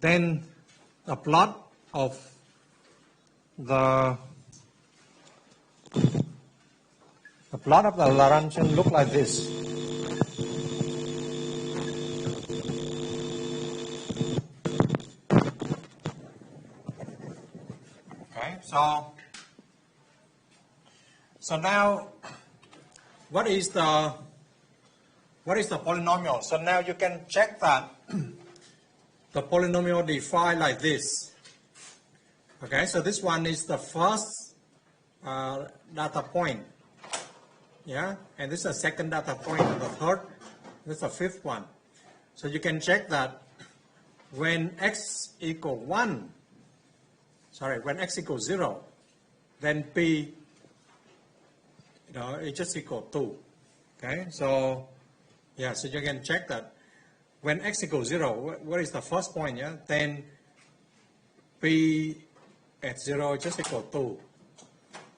then the plot of the Lagrangian look like this. Okay, so now what is the polynomial? So now you can check that the polynomial defined like this. Okay, so this one is the first data point. Yeah, and this is the second data point, the third, this is the fifth one. So you can check that when x equals 0, then p, it just equals 2. Okay, so yeah, so you can check that when x equals 0, what is the first point? Yeah, then p at 0 just equals 2.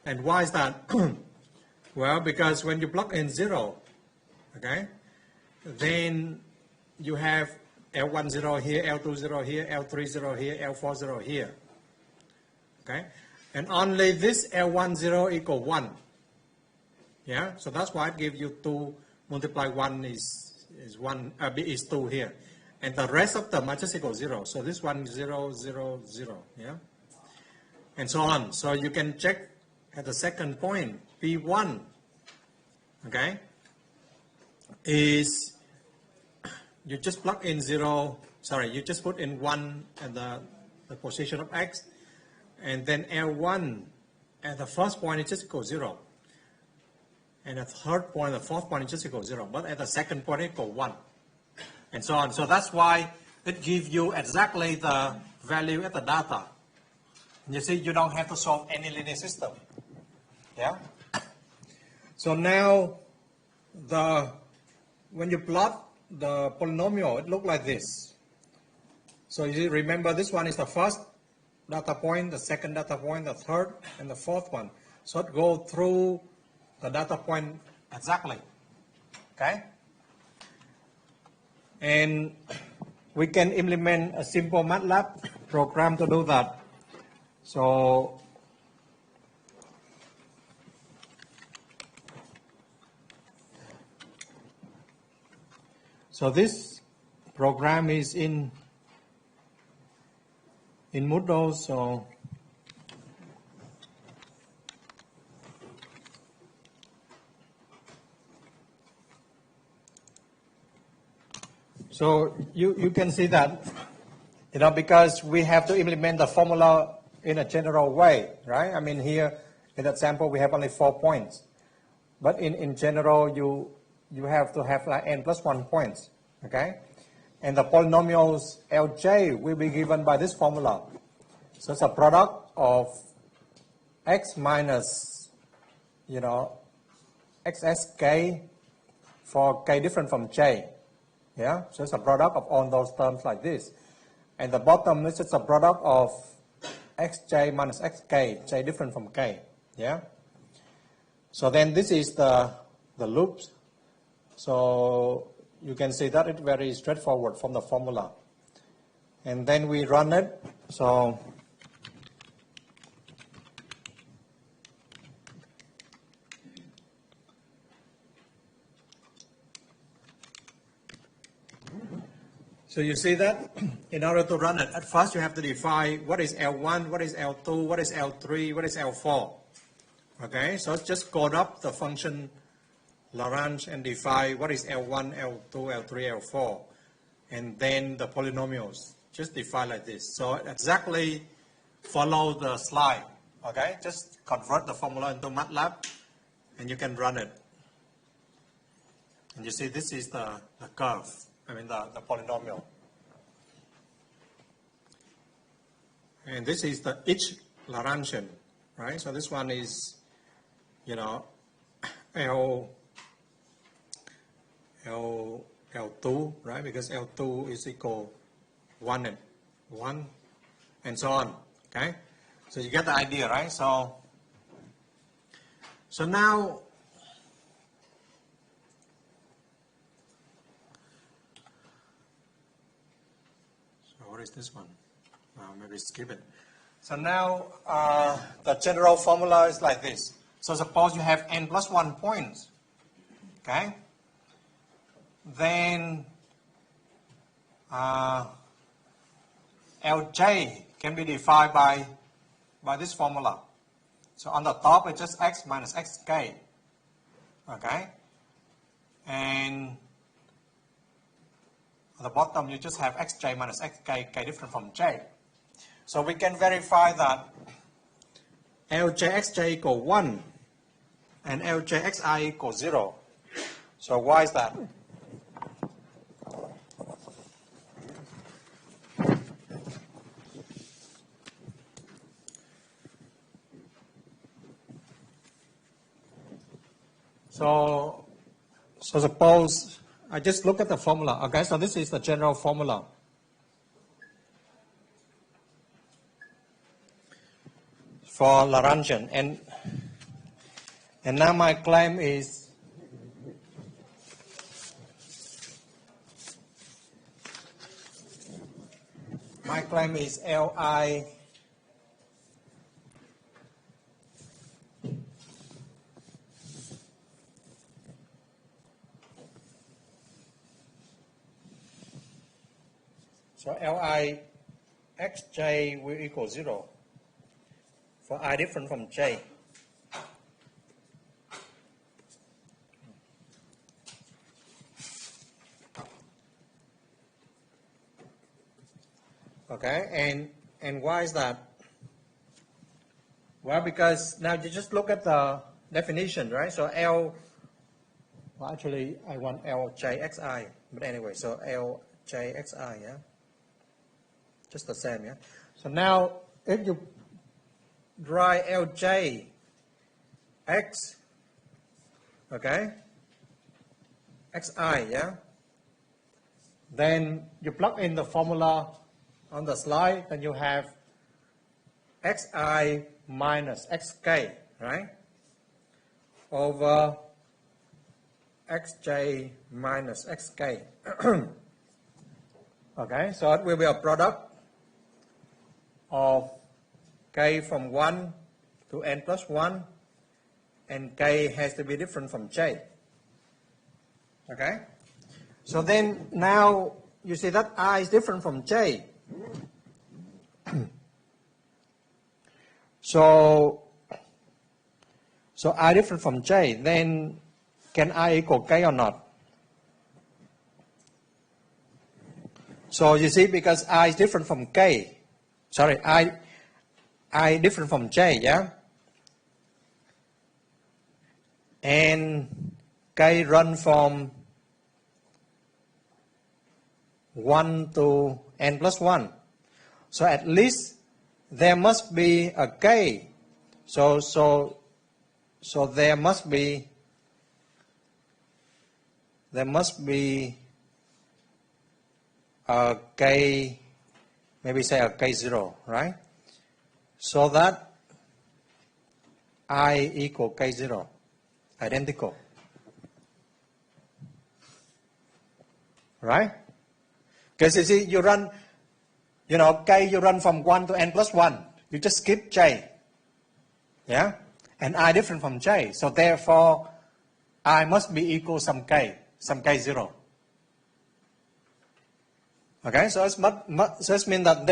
And why is that? Well, because when you plug in 0, okay, then you have L1 0 here, L2 0 here, L3 0 here, L4 0 here. Okay, and only this L1 0 equal 1. Yeah, so that's why it gives you 2 multiply 1 is 2 here. And the rest of them are just equal 0. So this one is 0, 0, 0. Yeah, and so on. So you can check at the second point, P1, okay, is you just plug in 0, you just put in 1 at the position of x, and then L1 at the first point it just equals 0. And at the third point, the fourth point, it just equals 0. But at the second point, it equals 1. And so on. So that's why it gives you exactly the value at the data. You see, you don't have to solve any linear system. Yeah? So now, when you plot the polynomial, it looks like this. So you remember this one is the first data point, the second data point, the third, and the fourth one. So it goes through the data point exactly. Okay? And we can implement a simple MATLAB program to do that. So this program is in Moodle, so you can see that, because we have to implement the formula in a general way, right? I mean, here in that sample we have only 4 points, but in general you have to have like n plus 1 points, okay? And the polynomials Lj will be given by this formula. So it's a product of x minus, xsk for k different from j. Yeah, so it's a product of all those terms like this. And the bottom is just a product of xj minus xk, j different from k. Yeah. So then this is the loops. So you can see that it's very straightforward from the formula. And then we run it. So you see that in order to run it, at first you have to define what is L1, what is L2, what is L3, what is L4. Okay, so just code up the function Lagrange and define what is L1, L2, L3, L4. And then the polynomials, just define like this. So exactly follow the slide. Okay, just convert the formula into MATLAB and you can run it. And you see this is the curve. I mean the polynomial. And this is the each Lagrangian, right? So this one is, L2, right? Because L2 is equal 1 and so on, okay? So you get the idea, right? So now, is this one? Maybe skip it. So now the general formula is like this. So suppose you have n plus 1 points, okay? Then Lj can be defined by this formula. So on the top it's just x minus xk, okay? And on the bottom you just have xj minus xk, k different from j. So we can verify that Ljxj equal 1 and Ljxi equal 0. So why is that? So suppose I just look at the formula. Okay, so this is the general formula. For Lagrangian, and now my claim is Li. So Li xj will equal 0 for I different from j. Okay, and why is that? Well, because now you just look at the definition, right? So well actually I want Ljxi, but anyway, so Ljxi, yeah? Just the same, yeah? So now if you dry Lj x, okay, xi, yeah, then you plug in the formula on the slide, then you have xi minus xk, right, over xj minus xk. Okay, so it will be a product of k from 1 to n plus 1, and k has to be different from j. Okay? So then now you see that I is different from j. So I different from j, then can I equal k or not? So you see, because I is different from k, sorry, I different from j, yeah? And k run from 1 to n plus 1. So at least there must be a k. So there must be a k, maybe say a k0, right? So that I equal k0, identical, right? Because you see, you run, k you run from 1 to n plus 1. You just skip j, yeah? And I different from j. So therefore, I must be equal some k0. Okay, so it means that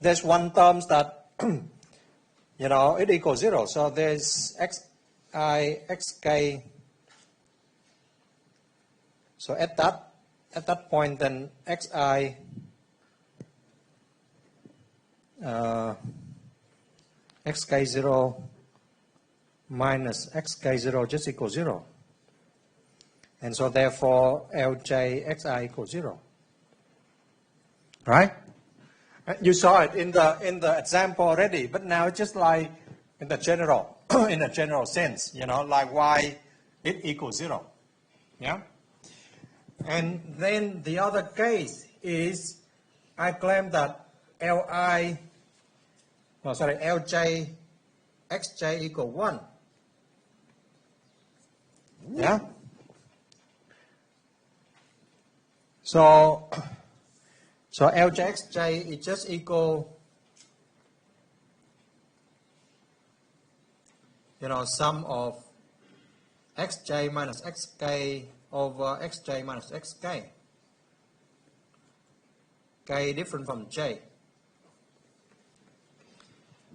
there's one terms that it equals 0. So there's xi, xk. So at that point, then xi xk0 minus xk0 just equals 0. And so therefore Lj xi equals 0. Right? You saw it in the example already, but now it's just like in the general in a general sense, like why it equals 0. Yeah? And then the other case is I claim that Lj xj equal 1. Yeah? So Ljxj is just equal, sum of xj minus xk over xj minus xk. K different from j.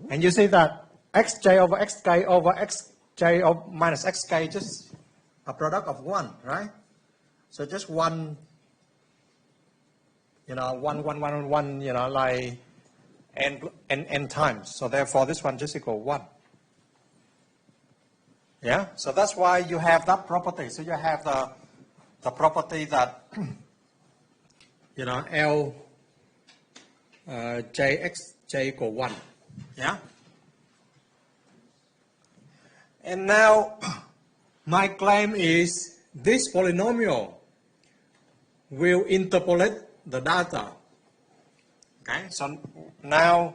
And you see that xj over xk over xj minus xk is just a product of 1, right? So just 1, 1, like n times. So therefore this one just equal 1. Yeah, so that's why you have that property. So you have the property that, L Jxj equal 1. Yeah. And now my claim is this polynomial will interpolate the data. Okay, so now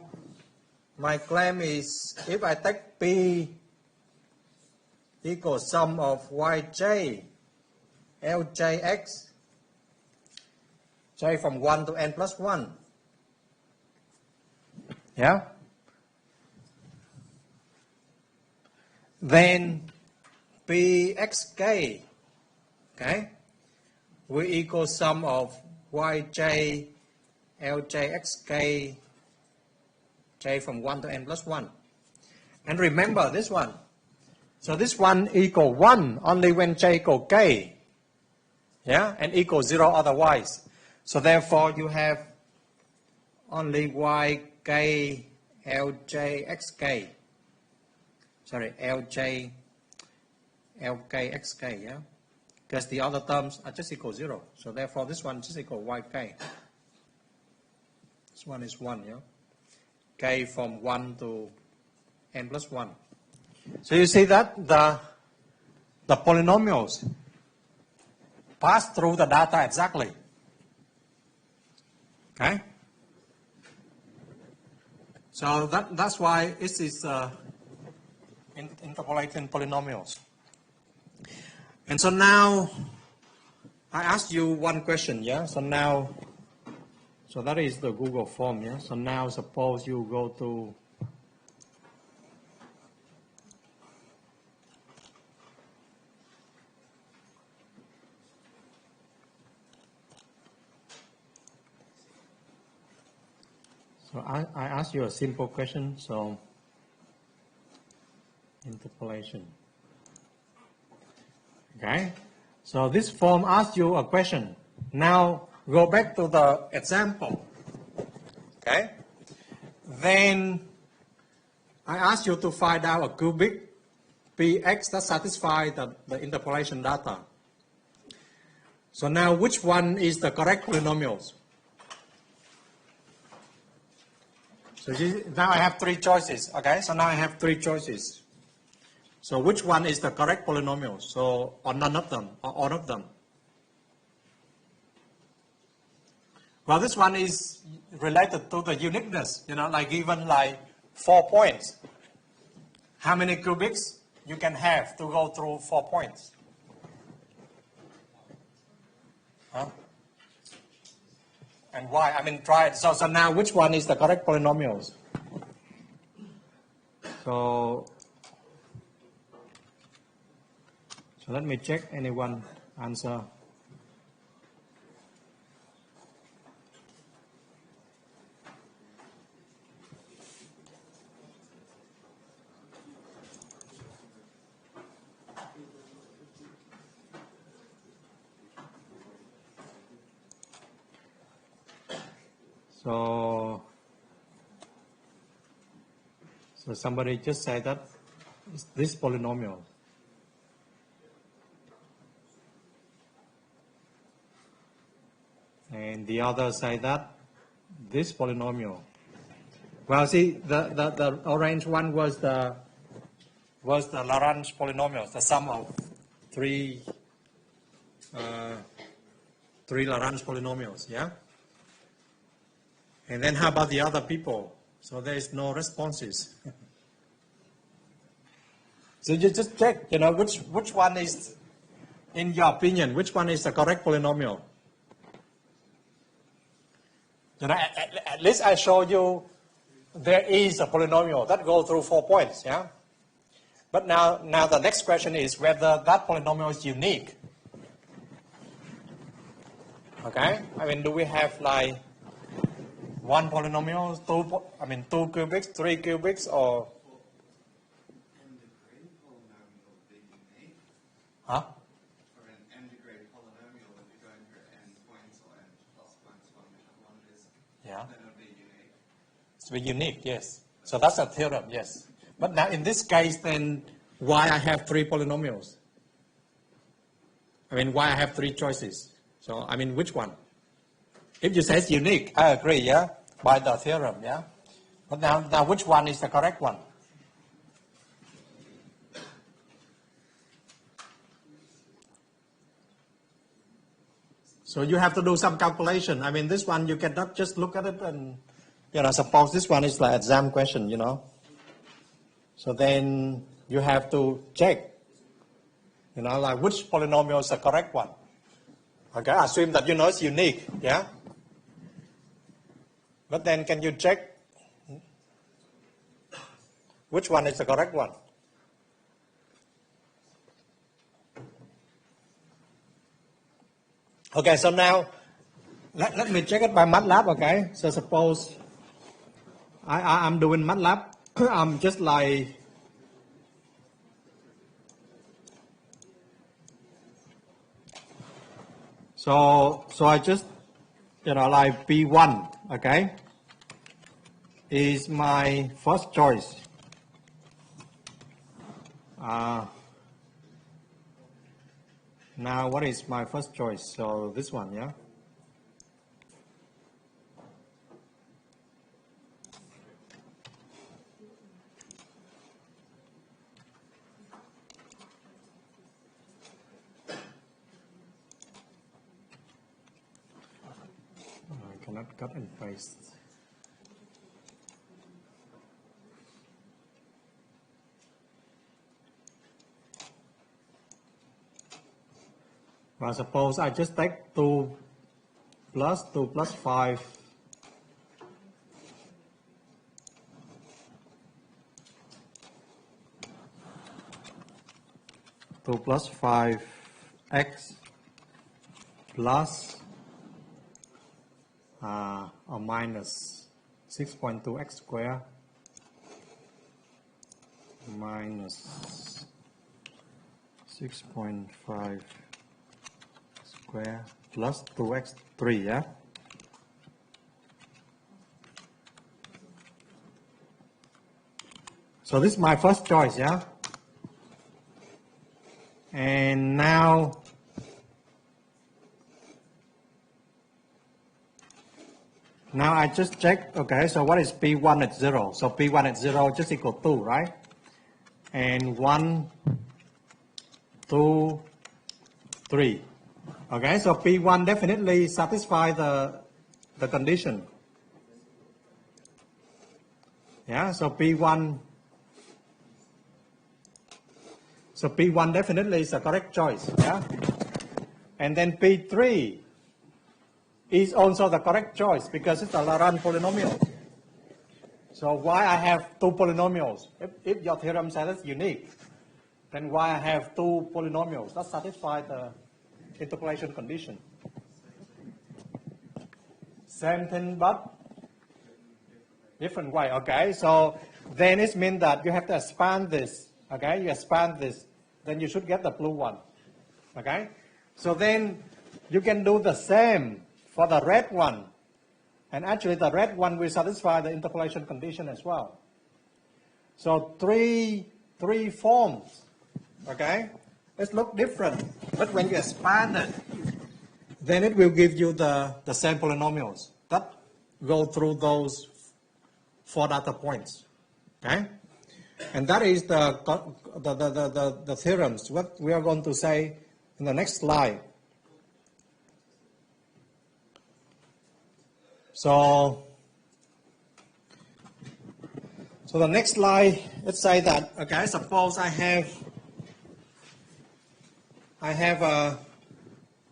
my claim is if I take P equals sum of Yj, Ljx, j from 1 to n plus 1. Yeah? Then Pxk, okay, will equal sum of Yj, Ljxk, j from 1 to n plus 1. And remember this one. So this one equal 1 only when j equal k. Yeah, and equal 0 otherwise. So therefore you have only yk Ljxk. Sorry, lk xk, yeah? Because the other terms are just equal 0. So therefore this one just equal yk. This one is 1, yeah? K from 1 to n plus 1. So you see that the polynomials pass through the data exactly. Okay? So that's why this is interpolating polynomials. And so now I ask you one question, yeah? So now, so that is the Google form, yeah? So now suppose you go to So I ask you a simple question, so interpolation. Okay, so this form asks you a question. Now go back to the example. Okay, then I ask you to find out a cubic Px that satisfies the interpolation data. So now which one is the correct polynomials? So now I have 3 choices, okay? So now I have 3 choices. So which one is the correct polynomial? So, or none of them, or all of them? Well, this one is related to the uniqueness, like given like 4 points. How many cubics you can have to go through 4 points? Huh? And why? I mean, try it. So now which one is the correct polynomials? So let me check anyone answer. So somebody just said that it's this polynomial. And the other say that this polynomial. Well, see, the orange one was the Lagrange polynomial, the sum of three Lagrange polynomials, yeah? And then how about the other people? So there is no responses. So you just check, which one is, in your opinion, which one is the correct polynomial? You know, at least I show you there is a polynomial that goes through 4 points, yeah? But now the next question is whether that polynomial is unique. Okay? I mean, do we have like one polynomial, two cubics, 3 cubics, or? Huh? Or an n-degree polynomial, if you're going for n points or n plus minus 1 is, yeah. then it would be unique. It's be unique, yes. So that's a theorem, yes. But now in this case, then why I have 3 polynomials? I mean, why I have 3 choices? So, I mean, which one? If you say it's unique, I agree, yeah, by the theorem, yeah. But now which one is the correct one? So you have to do some calculation. I mean, this one you cannot just look at it and, you know, suppose this one is like exam question, you know. So then you have to check, you know, like which polynomial is the correct one. Okay, assume that you know it's unique, yeah. But then can you check which one is the correct one? Okay, so now let me check it by MATLAB, okay? So suppose I'm doing MATLAB, I'm just like, so I just, you know, like P1, okay, is my first choice. Now, what is my first choice? So this one, yeah? I cannot cut and paste. Well, suppose I just take 2 plus 5. Two plus 5x plus or minus 6.2x squared minus 6.5 square plus 2x3, yeah? So this is my first choice, yeah? And now I just check, okay, so what is P1 at 0? So P1 at 0 just equal 2, right? And 1, 2, 3. Okay, so P1 definitely satisfies the condition. Yeah, so P1 definitely is the correct choice. Yeah, and then P3 is also the correct choice because it's a Laurent polynomial. So why I have 2 polynomials? If your theorem says it's unique, then why I have 2 polynomials that satisfy the interpolation condition? Same thing but different way. Okay, so then it means that you have to expand this. Okay, you expand this, then you should get the blue one. Okay, so then you can do the same for the red one, and actually the red one will satisfy the interpolation condition as well. So three forms. Okay, it looks different, but when you expand it, then it will give you the same polynomials that go through those 4 data points. Okay, and that is the theorems. What we are going to say in the next slide. So the next slide, let's say that, okay, suppose I have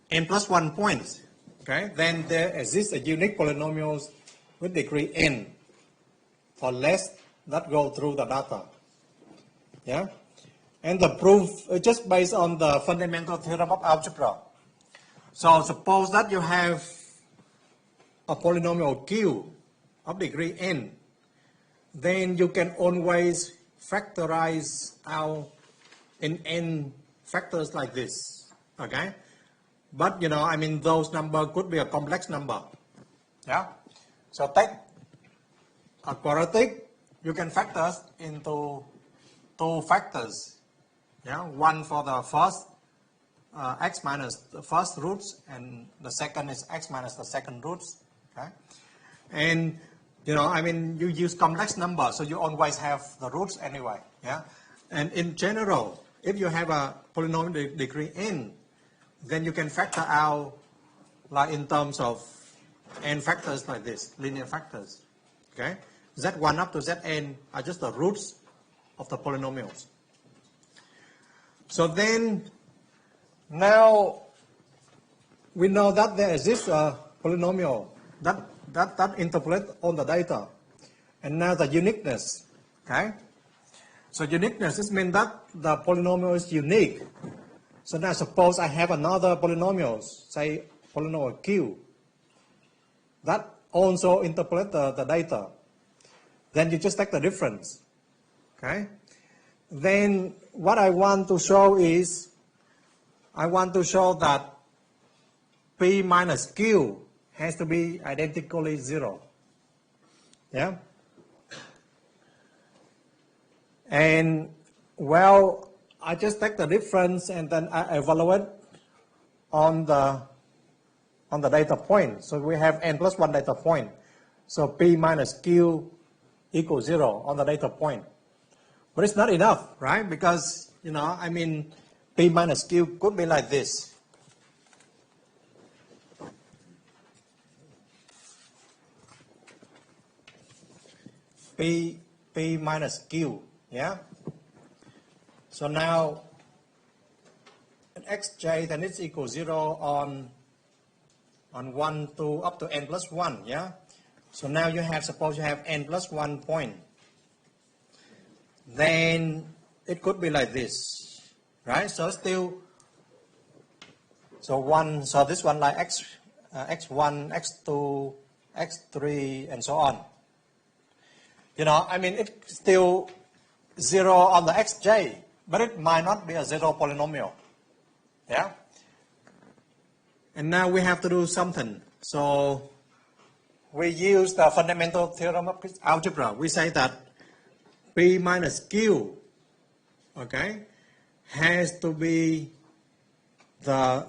n plus 1 points. okay, then there exists a unique polynomials with degree n or less that go through the data. Yeah, and the proof is just based on the fundamental theorem of algebra. So suppose that you have a polynomial q of degree n, then you can always factorize out in n factors like this, okay? But, you know, I mean, those number could be a complex number, yeah? So take a quadratic, you can factor into two factors, yeah? One for the first x minus the first roots, and the second is x minus the second roots, okay? And, you know, I mean, you use complex number, so you always have the roots anyway, yeah? And in general, if you have a polynomial degree n, then you can factor out like in terms of n factors like this, linear factors, okay? Z1 up to Zn are just the roots of the polynomials. So then, now we know that there exists a polynomial that interpolates on the data. And now the uniqueness, okay? So uniqueness, this means that the polynomial is unique. So now suppose I have another polynomial, say polynomial q, that also interpolates the data. Then you just take the difference, okay? Then what I want to show is, I want to show that p minus q has to be identically 0, yeah? And, well, I just take the difference and then I evaluate on the data point. So we have n plus 1 data point. So p minus q equals 0 on the data point. But it's not enough, right? Because, you know, I mean, p minus q could be like this. P minus q, yeah? So now, xj then it's equal 0 on 1 to up to n plus 1, yeah? So now you have, suppose you have n plus 1 point. Then it could be like this, right? So still, so this one like x1, x2, x3, and so on. You know, I mean, it's still 0 on the xj, but it might not be a 0 polynomial, yeah? And now we have to do something. So we use the fundamental theorem of algebra. We say that p minus q, okay, has to be the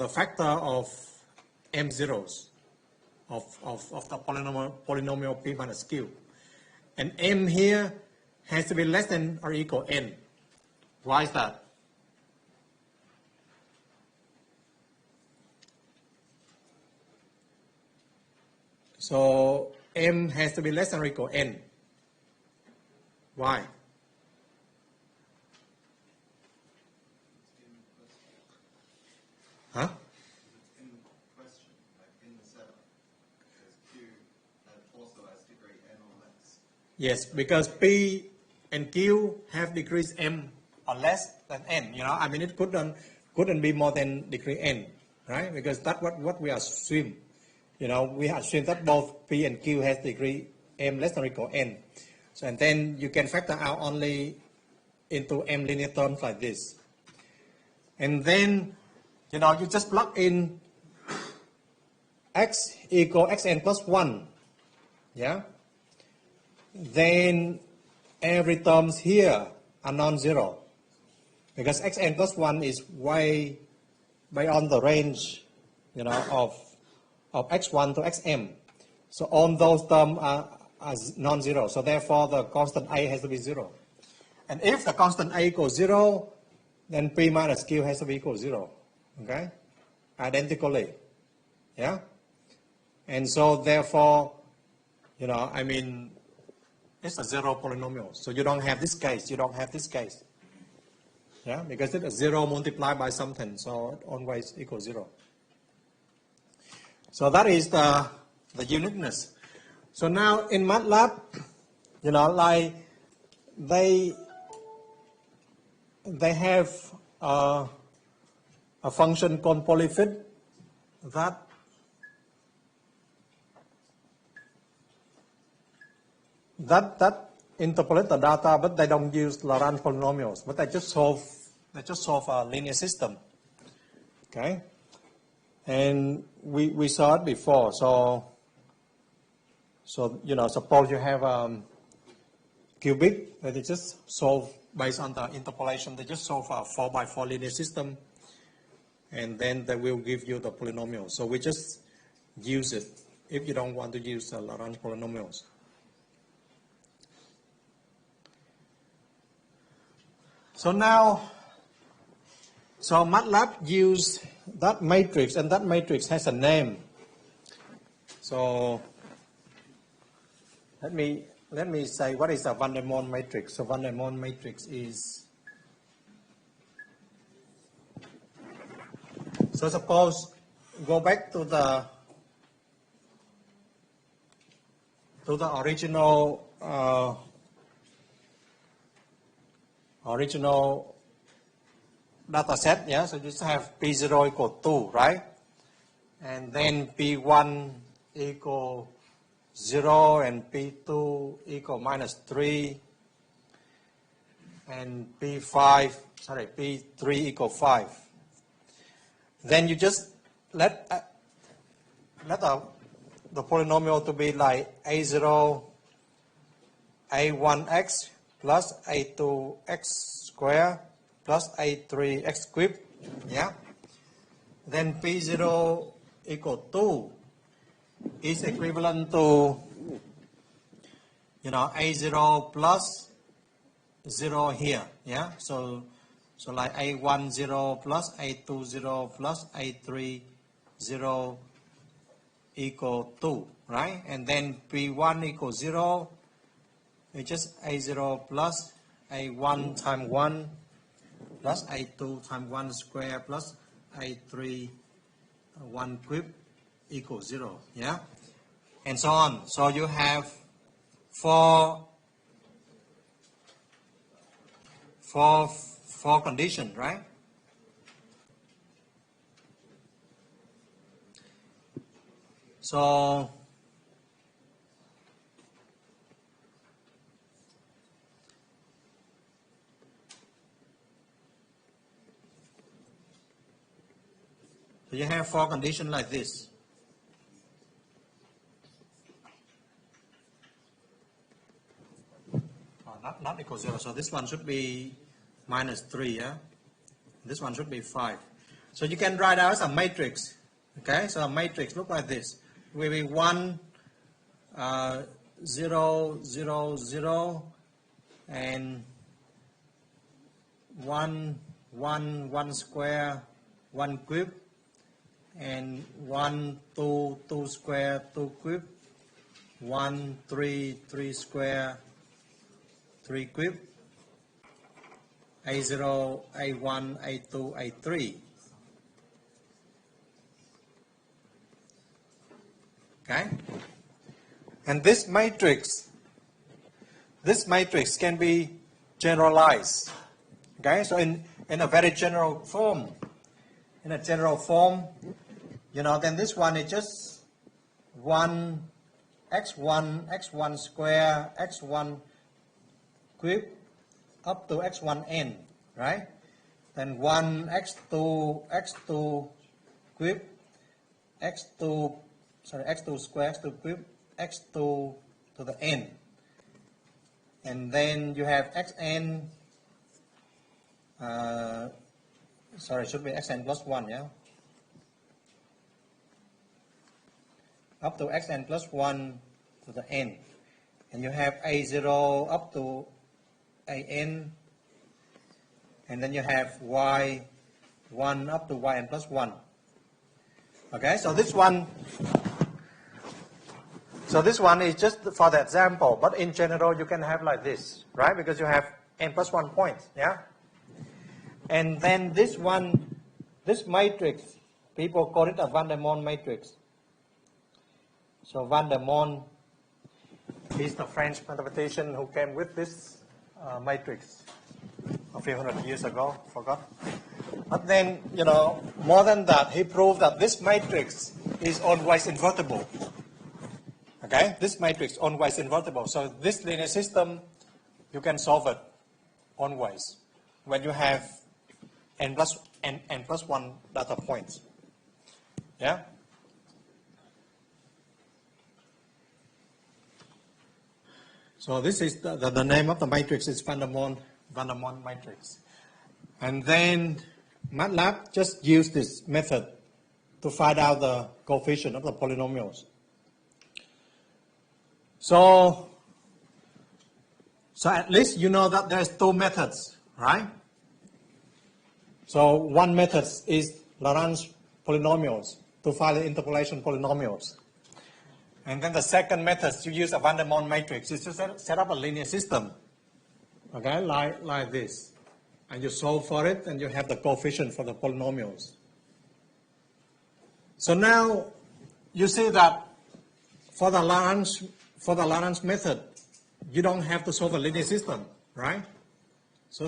factor of m zeros of the polynomial p minus q. And m here has to be less than or equal n. Why is that? So m has to be less than or equal n. Why? Huh? In question, like in the setup, because Q also has degree n or less. Yes, because P and Q have degrees m or less than n. You know, I mean, it couldn't be more than degree n, right? Because that's what we assume. You know, we assume that both P and Q has degree m less than or equal n. So, and then you can factor out only into m linear terms like this. And then, you know, you just plug in x equal xn plus 1, yeah? Then every terms here are non-zero because xn plus 1 is way beyond the range, you know, of x1 to xm. So all those terms are non-zero. So therefore the constant a has to be 0. And if the constant a equals 0, then p minus q has to be equal to 0. Okay? Identically. Yeah? And so therefore, you know, I mean, it's a 0 polynomial. So you don't have this case, you don't have this case. Yeah? Because it's a 0 multiplied by something, so it always equals 0. So that is the uniqueness. So now in MATLAB, like they have a function called polyfit that interpolate the data, but they don't use Lagrange polynomials, but they just solve a linear system. Okay, and we saw it before. So suppose you have cubic, that they just solve based on the interpolation. They just solve a 4x4 linear system, and then they will give you the polynomial. So we just use it if you don't want to use the Lagrange polynomials. So now, MATLAB use that matrix, and that matrix has a name. So let me say what is a Van der Waals matrix. So Van der Waals matrix is, so suppose go back to the original data set, yeah, so just have P0 equal 2, right? And then P1 equal 0 and P2 equal -3 and P3 equal 5. Then you just let the polynomial to be like A0, A1x plus A2x squared plus A3x cubed, yeah? Then P0 equal 2 is equivalent to, A0 plus 0 here, yeah? So like A1 0 plus A2 0 plus A3 0 equal 2, right? And then P1 equals 0, it's just A0 plus A1 times 1 plus A2 times 1 square plus A3 1 cubed equals 0, yeah? And so on. So you have four conditions, right? So you have four conditions like this. Not equal 0. So this one should be -3, yeah? This one should be 5. So you can write out as a matrix. Okay, so a matrix look like this. Will be 1, 0, 0, 0, and 1, 1, 1 square, 1 cube, and 1, 2, 2 square, 2 cube, 1, 3, 3 square, 3 cube, A0, A1, A2, A3. Okay? And this matrix can be generalized. Okay? So in a very general form, then this one is just 1 x1, x1 square, x1 cube up to x1n, right? Then 1 x2, x2 cube, x2 square, x2 cube, x2 to the n. And then you have xn, should be xn plus 1, yeah? Up to xn plus 1 to the n. And you have a0 up to an, and then you have y1 up to yn plus 1. Okay, so this one is just for the example, but in general you can have like this, right? Because you have n plus 1 points, yeah? And then this matrix, people call it a Van der Waals matrix. So Van der Monde is the French mathematician who came with this matrix a few hundred years ago, forgot. But then, you know, more than that, he proved that this matrix is always invertible. Okay, this matrix always invertible. So this linear system, you can solve it always when you have n plus 1 data points. Yeah? So this is the name of the matrix is Van der Monde matrix. And then MATLAB just used this method to find out the coefficient of the polynomials. So at least you know that there's two methods, right? So one method is Lagrange polynomials to find the interpolation polynomials. And then the second method, you use a Van der Monde matrix, is to set up a linear system, okay, like this. And you solve for it, and you have the coefficient for the polynomials. So now you see that for the Lagrange method, you don't have to solve a linear system, right? So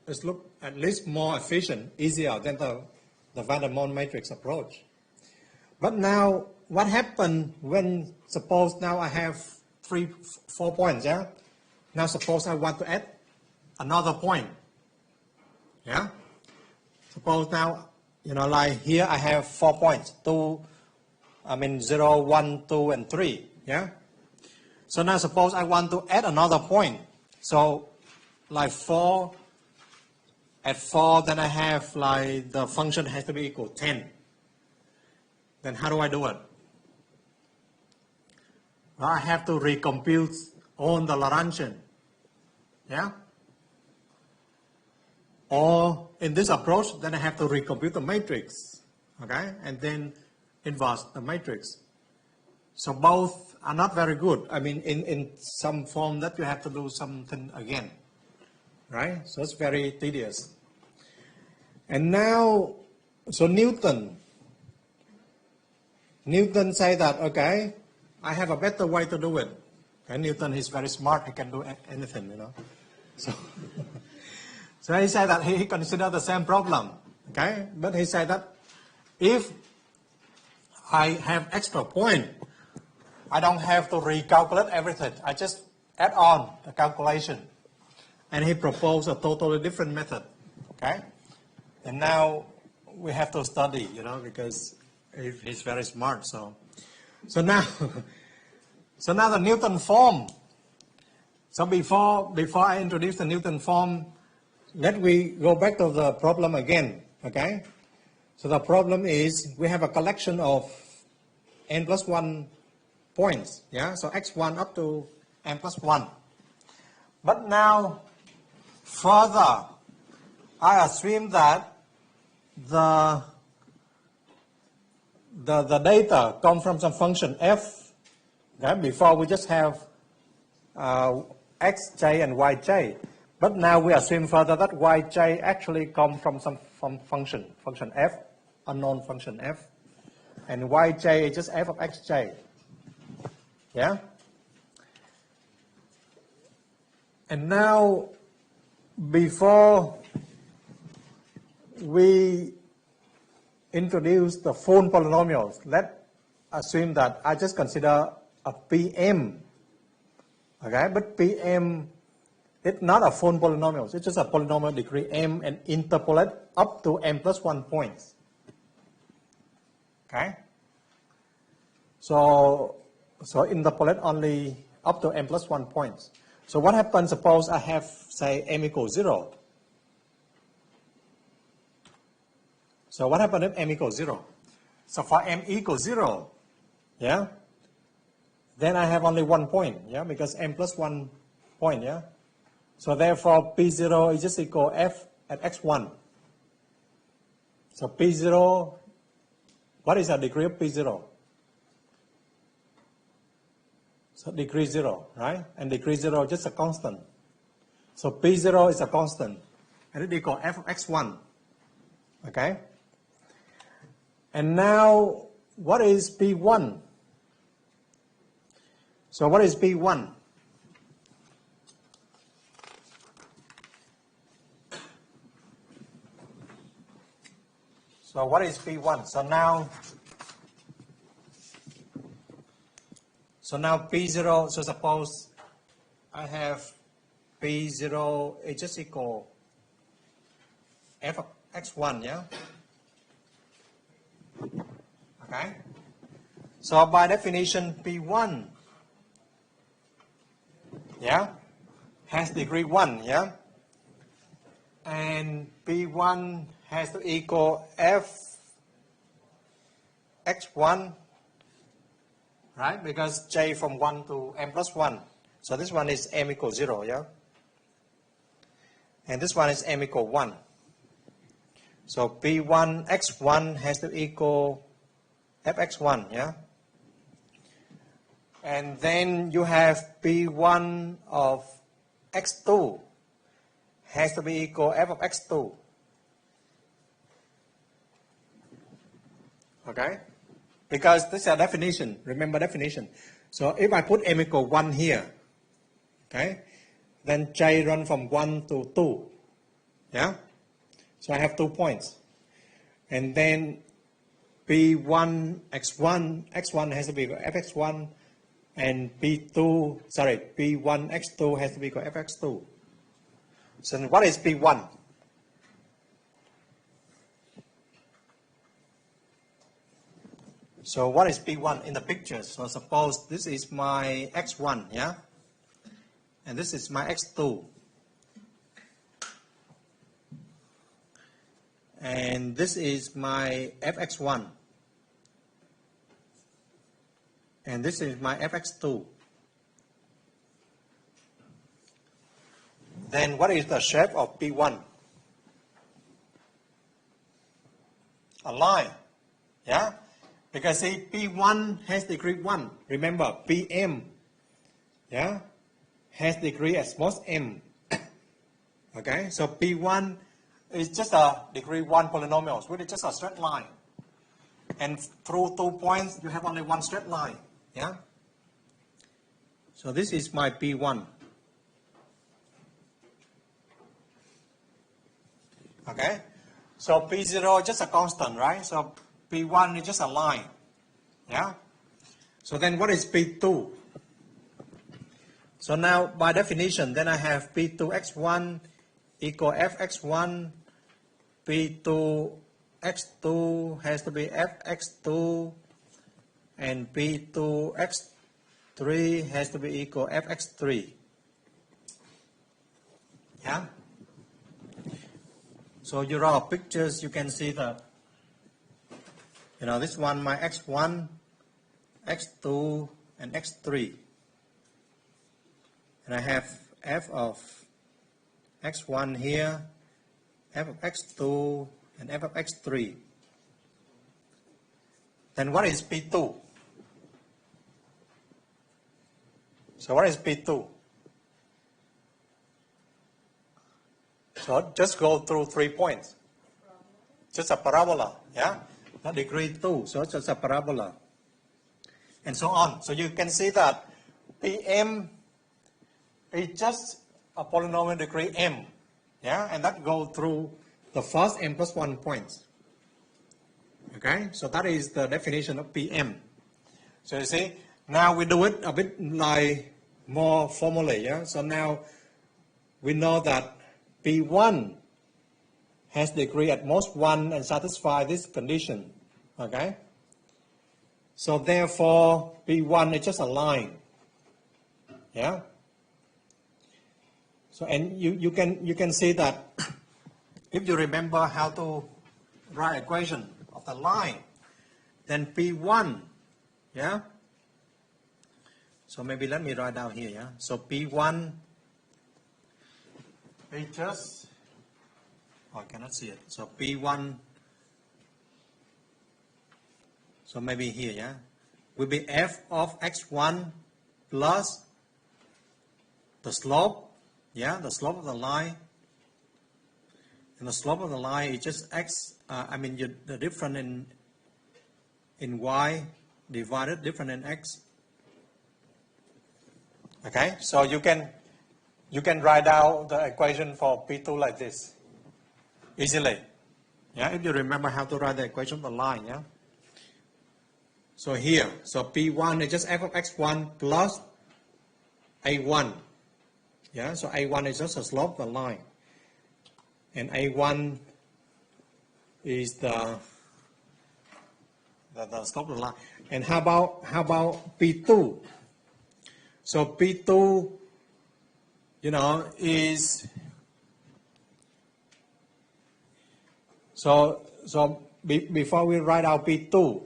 let's look at least more efficient, easier than the Van der Monde matrix approach. But now, what happened when, suppose now I have 4 points, yeah? Now suppose I want to add another point, yeah? Suppose now, you know, like here I have 4 points, 0, 1, 2, and 3, yeah? So now suppose I want to add another point. So like 4, at 4, then I have like the function has to be equal to 10. Then how do I do it? Well, I have to recompute all the Lagrangian, yeah? Or in this approach, then I have to recompute the matrix, okay? And then inverse the matrix. So both are not very good. I mean, in some form that you have to do something again, right? So it's very tedious. And now, so Newton say that, okay, I have a better way to do it. And Newton is very smart, he can do anything, you know. So, so he said that he considered the same problem, okay? But he said that if I have extra point, I don't have to recalculate everything. I just add on the calculation. And he proposed a totally different method, okay? And now we have to study, you know, because he's very smart. So now, so now the Newton form. So before I introduce the Newton form, let we go back to the problem again, okay? So the problem is we have a collection of n plus 1 points, yeah? So x1 up to n plus 1. But now, further, I assume that the data come from some function f. Okay? Before we just have xj and yj. But now we assume further that yj actually come from some function f, unknown function f. And yj is just f of xj. Yeah? And now, before we introduce the full polynomials, let's assume that I just consider a Pm, okay? But Pm, it's not a full polynomial. It's just a polynomial degree m and interpolate up to m plus 1 points, okay? So interpolate only up to m plus 1 points. So what happens, suppose I have, say, m equals 0. So what happens if m equals 0? So for m equals 0, yeah, then I have only 1 point, yeah, because m plus 1 point, yeah. So therefore P0 is just equal f at x1. So P0, what is the degree of P0? So degree 0, right? And degree 0 is just a constant. So P0 is a constant, and it equals f of x1, okay? And now, what is P1? So what is P1? So what is P1? So now P0, so suppose I have P0 is just equal f of x1, yeah? Okay? So by definition, P1, yeah, has degree 1, yeah? And P1 has to equal f x1, right? Because j from 1 to m plus 1. So this one is m equals 0, yeah? And this one is m equal 1. So P1 x1 has to equal fx1, yeah? And then you have P1 of x2 has to be equal f of x2. Okay? Because this is a definition. Remember definition. So if I put m equal 1 here, okay, then j run from 1 to 2. Yeah? So I have 2 points. And then P1 x1 has to be equal fx1, and P1 x2 has to be equal fx2. So what is P1? So what is P1 in the picture? So suppose this is my x1, yeah? And this is my x2. And this is my fx1. And this is my fx2. Then what is the shape of P1? A line, yeah? Because see, P1 has degree 1. Remember, Pm, yeah, has degree at most m. Okay, so P1 is just a degree 1 polynomial, which is just a straight line. And through 2 points, you have only one straight line, yeah? So this is my P1. Okay, so P0 is just a constant, right? So P1 is just a line, yeah? So then what is P2? So now by definition, then I have P2x1 equal fx1, P2x2 has to be fx2, and P2x3 has to be equal fx3. Yeah? So you draw pictures, you can see that, you know, this one, my x1, x2, and x3. And I have f of x1 here, f of x2, and f of x3. Then what is P2? So what is P2? So just go through 3 points. Just a parabola, yeah? Not degree 2, so it's just a parabola. And so on. So you can see that Pm is just a polynomial degree m, yeah? And that goes through the first m plus 1 points. Okay, so that is the definition of Pm. So you see, now we do it a bit like more formally, yeah? So now we know that P1 has degree at most 1 and satisfy this condition, okay? So therefore, P1 is just a line, yeah? So, and you can see that if you remember how to write equation of the line, then P1, yeah? So maybe let me write down here, yeah? So P1 is just, oh, I cannot see it. So P1, so maybe here, yeah? Will be f of x1 plus the slope, yeah? The slope of the line. And the slope of the line is just x, the difference in y divided difference in x. Okay, so you can write down the equation for P2 like this easily. Yeah, if you remember how to write the equation of the line, yeah. So here, so P1 is just f of x1 plus A1. Yeah, so A1 is just a slope of the line. And A1 is the slope of the line. And how about P2? So P2, you know, is before we write out P2,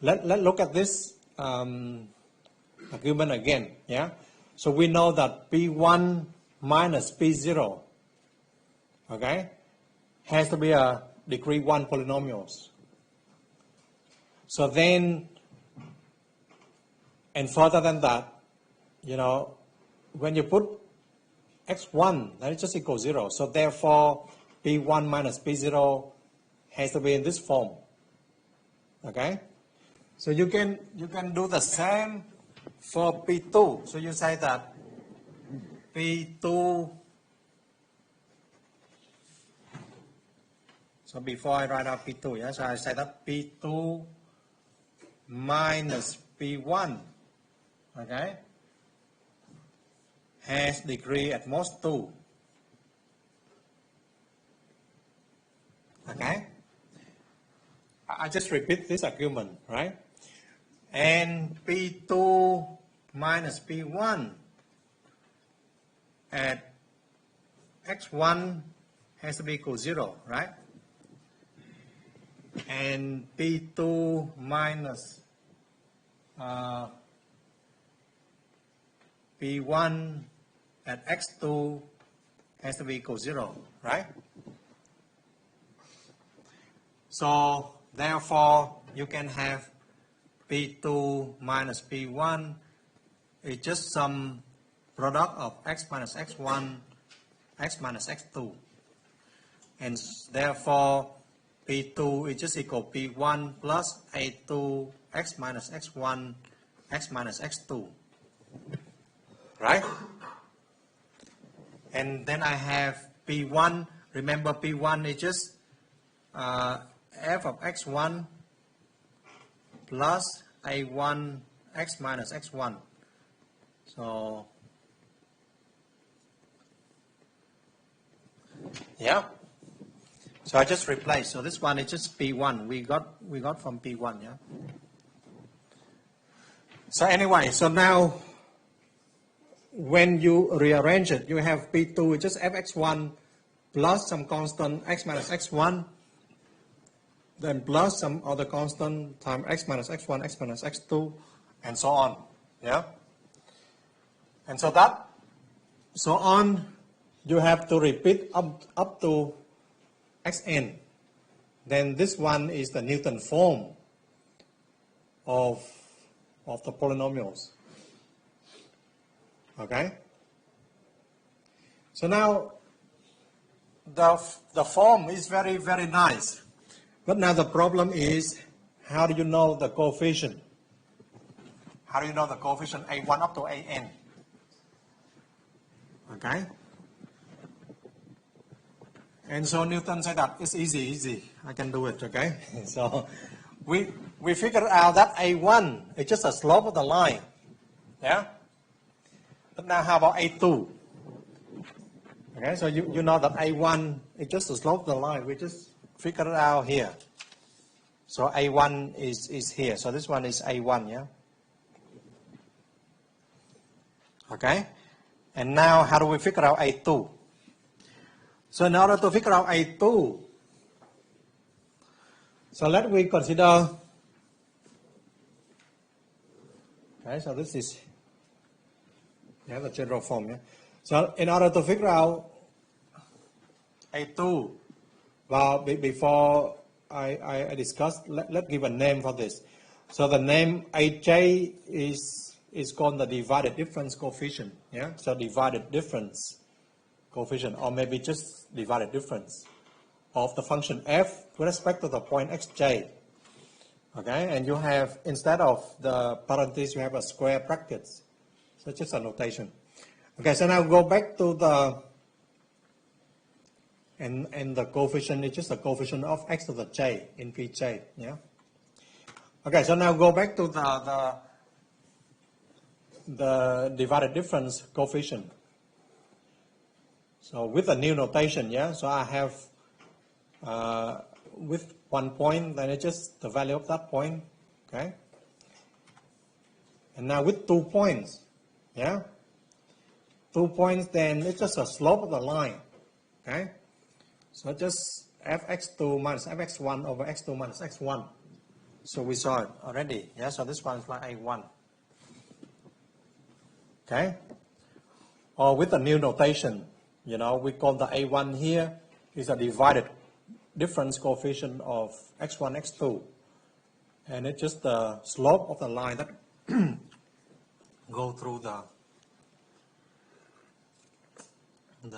let's look at this argument again. Yeah. So we know that P1 minus P0, okay, has to be a degree 1 polynomials. So then, and further than that, you know, when you put x1, that is just equal 0. So therefore, P1 minus P0 has to be in this form. Okay? So you can do the same for P2. So you say that P2, so before I write out P2, yeah, so I say that P2 minus P1, okay, has degree at most 2. Okay? I just repeat this argument, right? And P2 minus P1 at x1 has to be equal 0, right? And P2 minus P1 at x2 has to be equal 0, right? So therefore, you can have P2 minus P1 is just some product of x minus x1, x minus x2. And therefore, P2 is just equal P1 plus A2 x minus x1, x minus x2. Right? And then I have P1. Remember, P1 is just f of x1 plus A1 x minus x1. So, yeah. So I just replace. So this one is just P1. We got from P1, yeah. So anyway, so now when you rearrange it, you have P2 is just fx1 plus some constant x minus x1, then plus some other constant times x minus x1, x minus x2, and so on. Yeah? And so on, you have to repeat up to xn. Then this one is the Newton form of the polynomials. Okay? So now the form is very, very nice. But now the problem is, how do you know the coefficient? How do you know the coefficient A1 up to AN? Okay? And so Newton said that it's easy. I can do it, okay? So we figured out that A1 is just a slope of the line. Yeah? But now how about A2? Okay, so you know that A1 is just the slope of the line. We just figured it out here. So A1 is here. So this one is A1, yeah? Okay? And now how do we figure out A2? So in order to figure out A2, so let we consider, okay, so this is, yeah, the general form, yeah. So in order to figure out A2, well, before I discuss, let's give a name for this. So the name AJ is called the divided difference coefficient, yeah? So divided difference coefficient, or maybe just divided difference of the function f with respect to the point xj. Okay, and you have, instead of the parentheses, you have a square brackets. So it's just a notation. Okay, so now go back to the, and the coefficient is just the coefficient of x to the j in Pj, yeah? Okay, so now go back to the divided difference coefficient. So with a new notation, yeah, so I have with 1 point, then it's just the value of that point, okay? And now with 2 points, yeah? 2 points, then it's just a slope of the line, okay? So just fx2 minus fx1 over x2 minus x1. So we saw it already, yeah? So this one is like a1, okay? Or with a new notation, you know, we call the a1 here is a divided difference coefficient of x1, x2. And it's just the slope of the line that go through the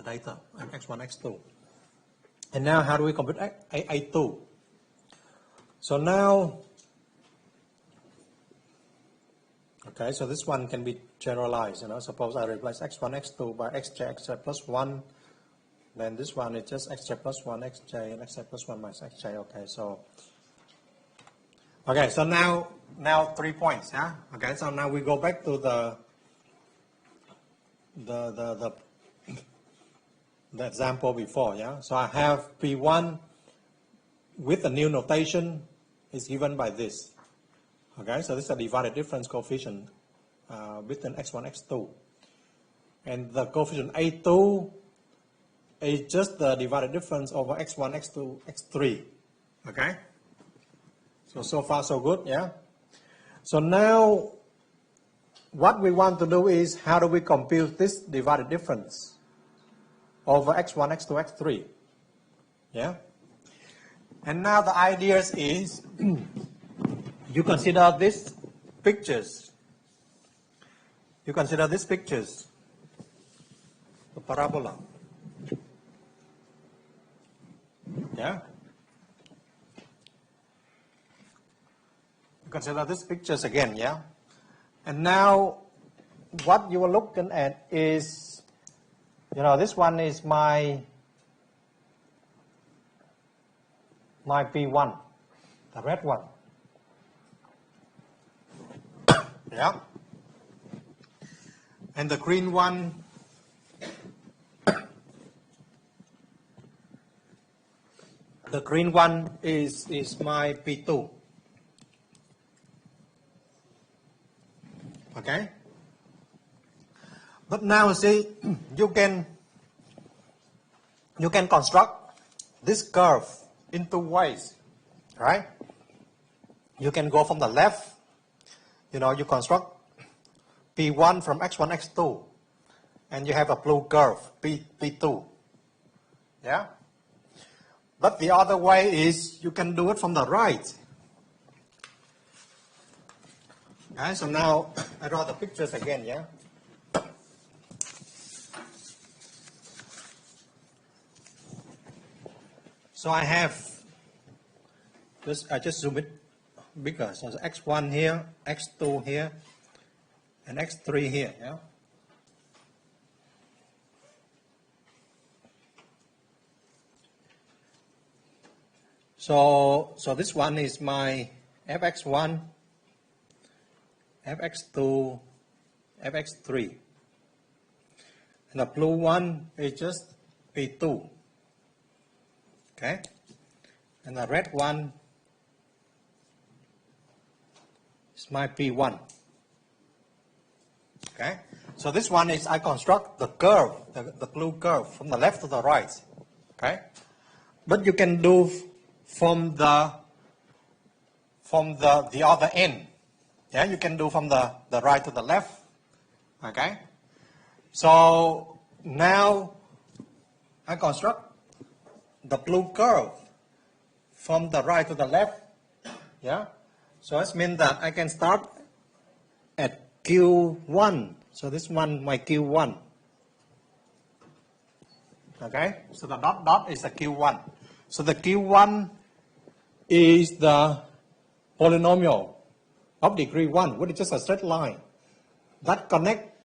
data and x1, x2. And now how do we compute a2? So now, okay, so this one can be generalized, you know, suppose I replace x1, x2 by xj, xj plus 1, then this one is just xj plus 1, xj, and xj plus 1 minus xj, okay, so now 3 points, yeah, okay, so now we go back to the example before, yeah, so I have P1 with the new notation is given by this, okay, so this is a divided difference coefficient between x1, x2, and the coefficient A2 is just the divided difference over x1, x2, x3, okay, so far so good, yeah. So now what we want to do is how do we compute this divided difference over x1, x2, x3, yeah. And now the idea is you consider these pictures. You consider these pictures, the parabola, yeah. You consider these pictures again, yeah. And now what you are looking at is, you know, this one is my P1, the red one. Yeah. And the green one is my P2. Okay? But now see, you can construct this curve in 2 ways, right? You can go from the left, you know, you construct P1 from x1, x2, and you have a blue curve, P2, yeah? But the other way is you can do it from the right. Okay, so now I draw the pictures again, yeah? So I have this, I just zoom it bigger. So x1 here, x2 here, and x3 here, yeah? So this one is my fx1, fx2, fx3. And the blue one is just P2. Okay? And the red one is my P1. Okay? So this one is I construct the curve, the blue curve from the left to the right. Okay? But you can do from the other end. Yeah, you can do from the right to the left. Okay? So now I construct the blue curve from the right to the left. Yeah? So it means that I can start at Q1. So this one, my Q1. Okay? So the dot is the Q1. So the Q1 is the polynomial of degree 1, which is just a straight line that connect